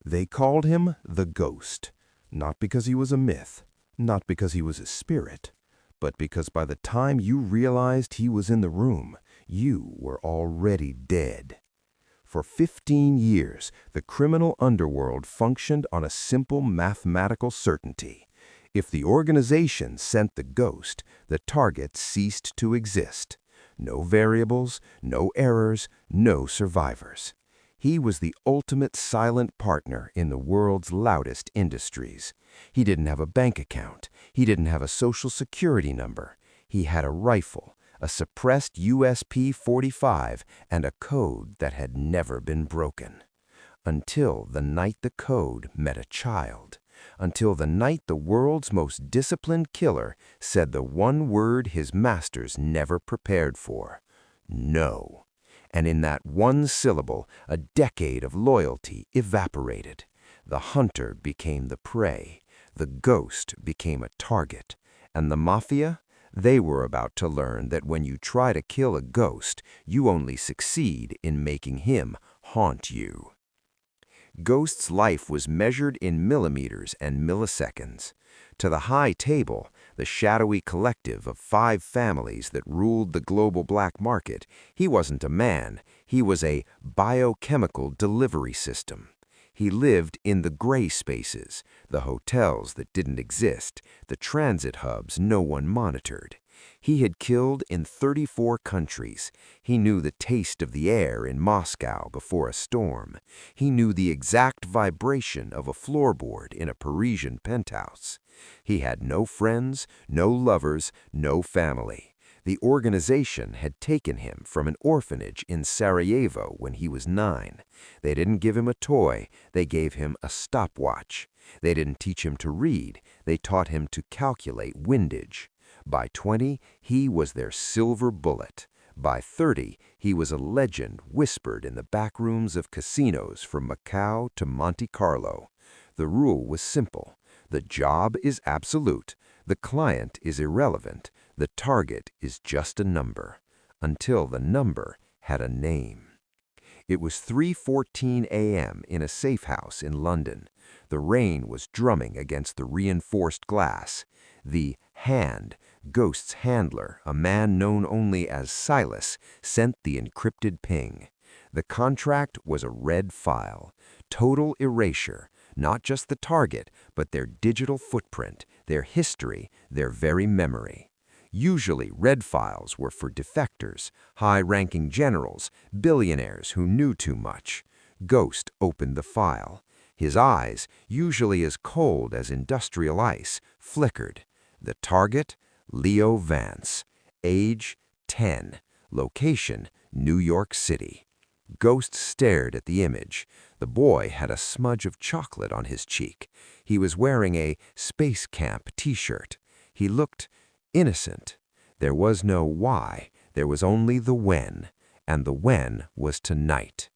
They called him the Ghost, not because he was a myth, not because he was a spirit, but because by the time you realized he was in the room, you were already dead. For 15 years, the criminal underworld functioned on a simple mathematical certainty. If the organization sent the ghost, the target ceased to exist. No variables, no errors, no survivors. He was the ultimate silent partner in the world's loudest industries. He didn't have a bank account. He didn't have a social security number. He had a rifle, a suppressed USP-45, and a code that had never been broken. Until the night the code met a child. Until the night the world's most disciplined killer said the one word his masters never prepared for: no. And in that one syllable, a decade of loyalty evaporated. The hunter became the prey. The ghost became a target. And the Mafia? They were about to learn that when you try to kill a ghost, you only succeed in making him haunt you. Ghost's life was measured in millimeters and milliseconds. To the high table, the shadowy collective of 5 families that ruled the global black market, he wasn't a man, he was a biochemical delivery system. He lived in the gray spaces, the hotels that didn't exist, the transit hubs no one monitored. He had killed in 34 countries. He knew the taste of the air in Moscow before a storm. He knew the exact vibration of a floorboard in a Parisian penthouse. He had no friends, no lovers, no family. The organization had taken him from an orphanage in Sarajevo when he was 9. They didn't give him a toy, they gave him a stopwatch. They didn't teach him to read, they taught him to calculate windage. By 20, he was their silver bullet. By 30, he was a legend whispered in the back rooms of casinos from Macau to Monte Carlo. The rule was simple. The job is absolute. The client is irrelevant. The target is just a number. Until the number had a name. It was 3:14 a.m. in a safe house in London. The rain was drumming against the reinforced glass. The hand, Ghost's handler, a man known only as Silas, sent the encrypted ping. The contract was a red file. Total erasure. Not just the target, but their digital footprint, their history, their very memory. Usually, red files were for defectors, high-ranking generals, billionaires who knew too much. Ghost opened the file. His eyes, usually as cold as industrial ice, flickered. The target? Leo Vance. Age? 10. Location? New York City. Ghost stared at the image. The boy had a smudge of chocolate on his cheek. He was wearing a Space Camp t-shirt. He looked innocent. There was no why, there was only the when, and the when was tonight.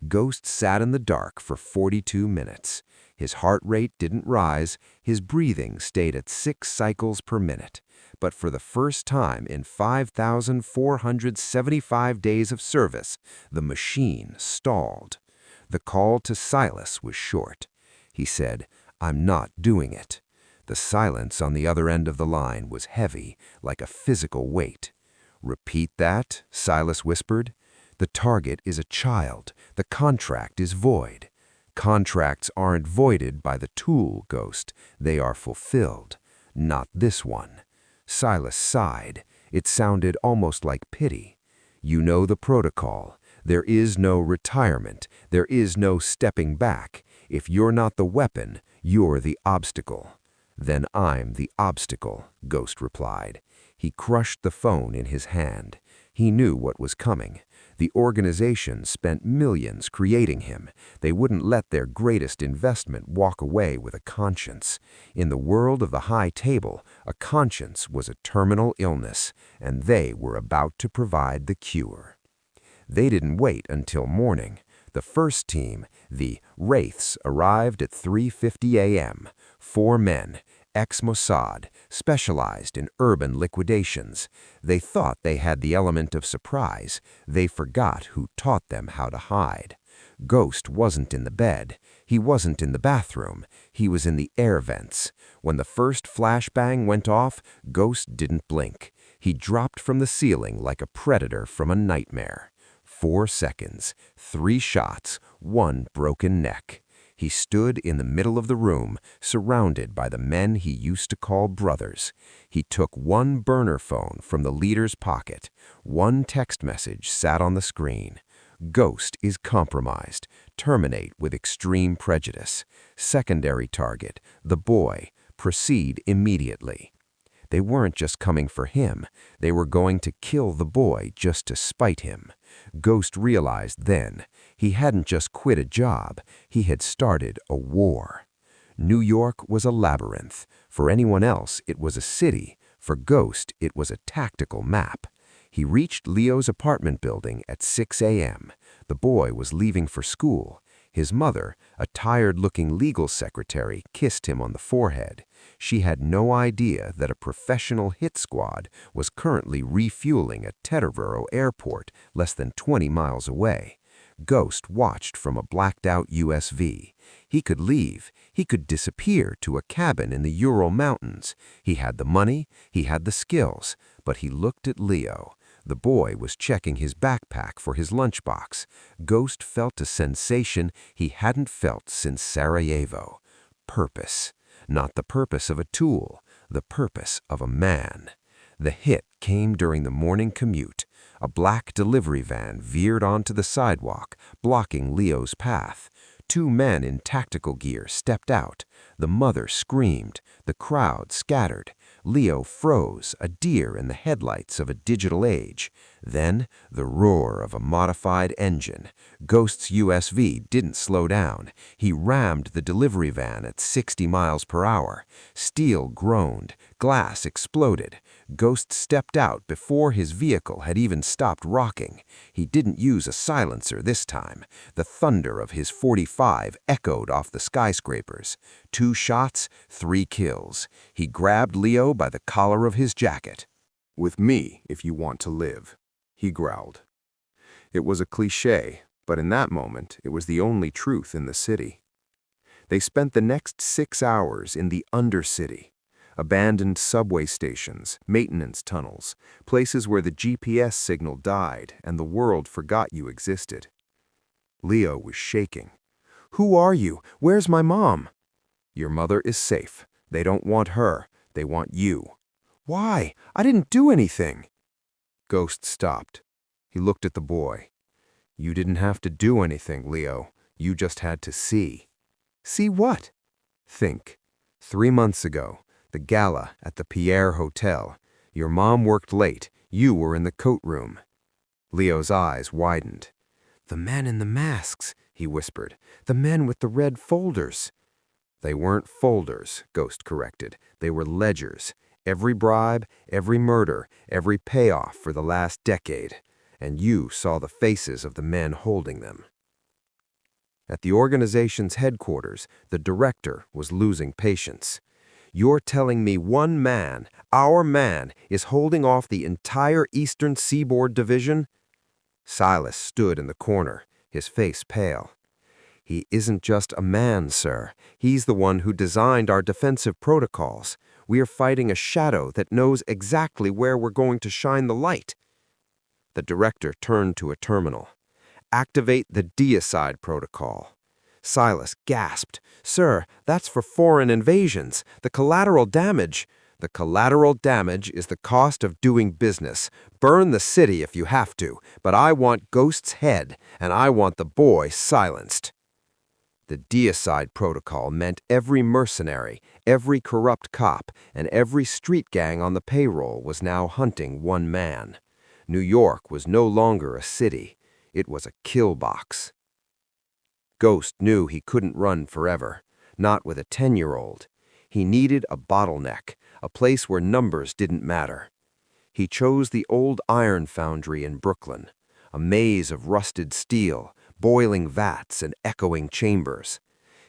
Ghost sat in the dark for 42 minutes. His heart rate didn't rise, his breathing stayed at 6 cycles per minute. But for the first time in 5,475 days of service, the machine stalled. The call to Silas was short. He said, "I'm not doing it." The silence on the other end of the line was heavy, like a physical weight. "Repeat that," Silas whispered. "The target is a child. The contract is void." "Contracts aren't voided by the tool, Ghost. They are fulfilled. Not this one." Silas sighed. It sounded almost like pity. "You know the protocol. There is no retirement. There is no stepping back. If you're not the weapon, you're the obstacle." "Then I'm the obstacle," Ghost replied. He crushed the phone in his hand. He knew what was coming. The organization spent millions creating him. They wouldn't let their greatest investment walk away with a conscience. In the world of the high table, a conscience was a terminal illness, and they were about to provide the cure. They didn't wait until morning. The first team, the Wraiths, arrived at 3:50 a.m. 4 men, ex-Mossad, specialized in urban liquidations. They thought they had the element of surprise. They forgot who taught them how to hide. Ghost wasn't in the bed. He wasn't in the bathroom. He was in the air vents. When the first flashbang went off, Ghost didn't blink. He dropped from the ceiling like a predator from a nightmare. 4 seconds, 3 shots, 1 broken neck. He stood in the middle of the room, surrounded by the men he used to call brothers. He took 1 burner phone from the leader's pocket. 1 text message sat on the screen. Ghost is compromised. Terminate with extreme prejudice. Secondary target, the boy. Proceed immediately. They weren't just coming for him. They were going to kill the boy just to spite him. Ghost realized then he hadn't just quit a job. He had started a war. New York was a labyrinth. For anyone else, it was a city. For Ghost, it was a tactical map. He reached Leo's apartment building at 6 a.m. The boy was leaving for school. His mother, a tired-looking legal secretary, kissed him on the forehead. She had no idea that a professional hit squad was currently refueling at Teterboro Airport, less than 20 miles away. Ghost watched from a blacked-out USV. He could leave. He could disappear to a cabin in the Ural Mountains. He had the money. He had the skills. But he looked at Leo. The boy was checking his backpack for his lunchbox. Ghost felt a sensation he hadn't felt since Sarajevo. Purpose. Not the purpose of a tool, the purpose of a man. The hit came during the morning commute. A black delivery van veered onto the sidewalk, blocking Leo's path. 2 men in tactical gear stepped out. The mother screamed. The crowd scattered. Leo froze, a deer in the headlights of a digital age. Then, the roar of a modified engine. Ghost's USV didn't slow down. He rammed the delivery van at 60 miles per hour. Steel groaned. Glass exploded. Ghost stepped out before his vehicle had even stopped rocking. He didn't use a silencer this time. The thunder of his .45 echoed off the skyscrapers. 2 shots, 3 kills. He grabbed Leo by the collar of his jacket. "With me, if you want to live," he growled. It was a cliché, but in that moment, it was the only truth in the city. They spent the next 6 hours in the Undercity. Abandoned subway stations, maintenance tunnels, places where the GPS signal died and the world forgot you existed. Leo was shaking. "Who are you? Where's my mom?" "Your mother is safe. They don't want her. They want you." "Why? I didn't do anything." Ghost stopped. He looked at the boy. "You didn't have to do anything, Leo. You just had to see." "See what?" "Think. 3 months ago, the gala at the Pierre Hotel. Your mom worked late. You were in the coat room." Leo's eyes widened. "The men in the masks," he whispered. "The men with the red folders." "They weren't folders," Ghost corrected. "They were ledgers. Every bribe, every murder, every payoff for the last decade. And you saw the faces of the men holding them." At the organization's headquarters, the director was losing patience. "You're telling me one man, our man, is holding off the entire Eastern Seaboard division?" Silas stood in the corner, his face pale. "He isn't just a man, sir. He's the one who designed our defensive protocols. We are fighting a shadow that knows exactly where we're going to shine the light." The director turned to a terminal. "Activate the deicide protocol." Silas gasped. "Sir, that's for foreign invasions. The collateral damage—" "The collateral damage is the cost of doing business. Burn the city if you have to, but I want Ghost's head, and I want the boy silenced." The deicide protocol meant every mercenary, every corrupt cop, and every street gang on the payroll was now hunting one man. New York was no longer a city. It was a kill box. Ghost knew he couldn't run forever, not with a 10-year-old. He needed a bottleneck, a place where numbers didn't matter. He chose the old iron foundry in Brooklyn, a maze of rusted steel, boiling vats and echoing chambers.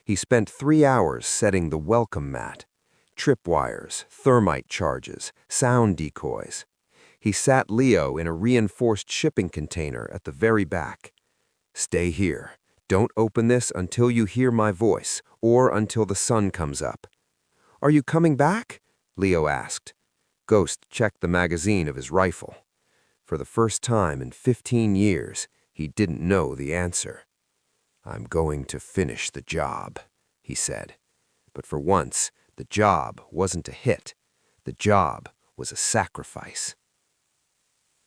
He spent 3 hours setting the welcome mat, tripwires, thermite charges, sound decoys. He sat Leo in a reinforced shipping container at the very back. "Stay here. Don't open this until you hear my voice, or until the sun comes up." "Are you coming back?" Leo asked. Ghost checked the magazine of his rifle. For the first time in 15 years, he didn't know the answer. "I'm going to finish the job," he said. But for once, the job wasn't a hit. The job was a sacrifice.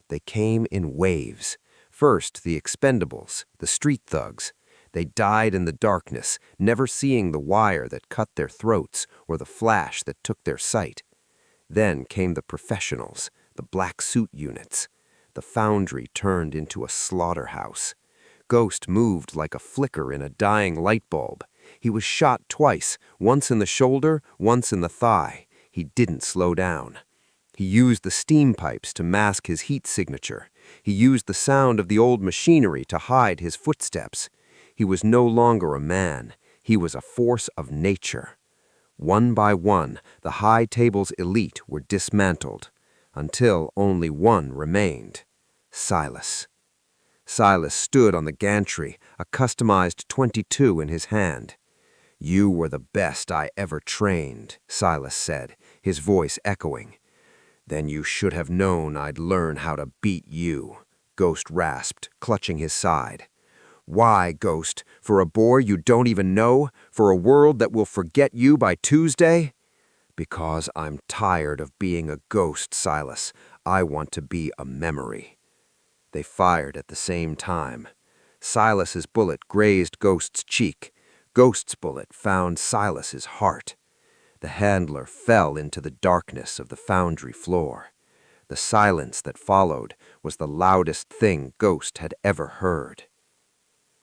They came in waves. First, the expendables, the street thugs. They died in the darkness, never seeing the wire that cut their throats or the flash that took their sight. Then came the professionals, the black suit units. The foundry turned into a slaughterhouse. Ghost moved like a flicker in a dying light bulb. He was shot twice, once in the shoulder, once in the thigh. He didn't slow down. He used the steam pipes to mask his heat signature. He used the sound of the old machinery to hide his footsteps. He was no longer a man. He was a force of nature. One by one, the high table's elite were dismantled, until only one remained: Silas. Silas stood on the gantry, a customized .22 in his hand. "You were the best I ever trained," Silas said, his voice echoing. "Then you should have known I'd learn how to beat you," Ghost rasped, clutching his side. "Why, Ghost? For a boy you don't even know? For a world that will forget you by Tuesday?" "Because I'm tired of being a ghost, Silas. I want to be a memory." They fired at the same time. Silas's bullet grazed Ghost's cheek. Ghost's bullet found Silas's heart. The handler fell into the darkness of the foundry floor. The silence that followed was the loudest thing Ghost had ever heard.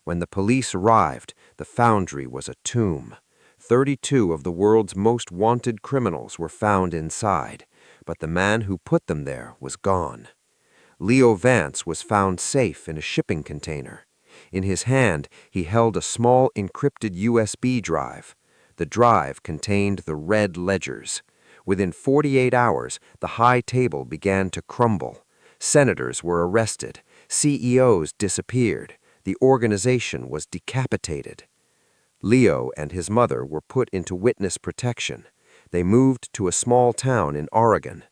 When the police arrived, the foundry was a tomb. 32 of the world's most wanted criminals were found inside, but the man who put them there was gone. Leo Vance was found safe in a shipping container. In his hand, he held a small encrypted USB drive. The drive contained the red ledgers. Within 48 hours, the high table began to crumble. Senators were arrested. CEOs disappeared. The organization was decapitated. Leo and his mother were put into witness protection. They moved to a small town in Oregon.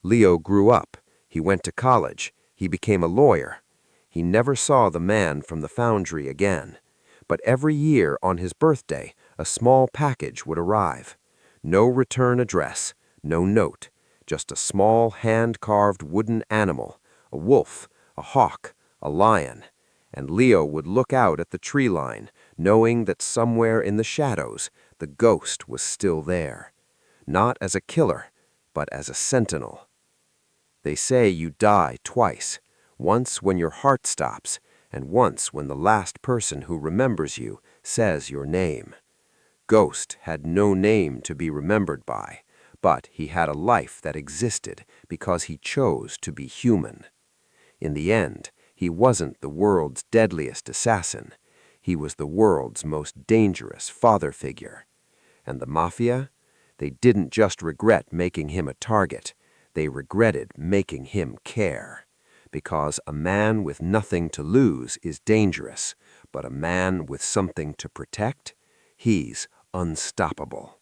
Leo grew up. He went to college. He became a lawyer. He never saw the man from the foundry again. But every year on his birthday, a small package would arrive. No return address, no note, just a small hand-carved wooden animal, a wolf, a hawk, a lion. And Leo would look out at the tree line, knowing that somewhere in the shadows, the ghost was still there. Not as a killer, but as a sentinel. They say you die twice, once when your heart stops, and once when the last person who remembers you says your name. Ghost had no name to be remembered by, but he had a life that existed because he chose to be human. In the end, he wasn't the world's deadliest assassin. He was the world's most dangerous father figure. And the Mafia? They didn't just regret making him a target. They regretted making him care. Because a man with nothing to lose is dangerous, but a man with something to protect, he's unstoppable.